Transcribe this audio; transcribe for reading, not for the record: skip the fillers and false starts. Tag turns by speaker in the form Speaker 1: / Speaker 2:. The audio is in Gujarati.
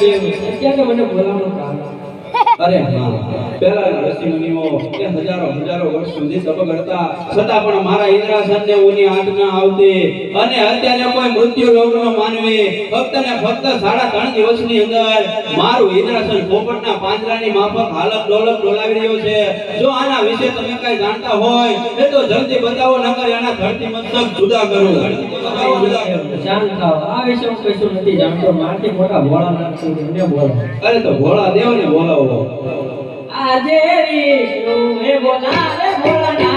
Speaker 1: દેવ અત્યારે મને બોલાવવાનું કારણ
Speaker 2: અરે હા પહેલા ઋષિ મુનિઓ કે હજારો વર્ષ સુધી તપ કરતા છતાં પણ મારા ઇન્દ્રાસનને ઉની આંખ ન આવતી અને અત્યારે કોઈ મૃત્યુ લોકનો માનવી ફક્ત ને ફક્ત 3.5 દિવસની અંદર મારું ઇન્દ્રાસન પોપટના પાંજરાની માફક હાલત ડોલક ડોલાવી રહ્યો છે જો આના વિશે તમે કઈ જાણતા હોય એ તો જલ્દી બતાવો નકર એના ધરતી મસ્તક જુદા કરો
Speaker 1: શાંત થાઓ આ વિશે હું કશું નથી જાણતો મારથી મોટા ભોળાનાથ છું મને બોલો
Speaker 2: અરે તો ભોળા દેવ ને બોલાવો
Speaker 1: આજે વિષ્ણુ એ બોલાવે ભોળાનાથ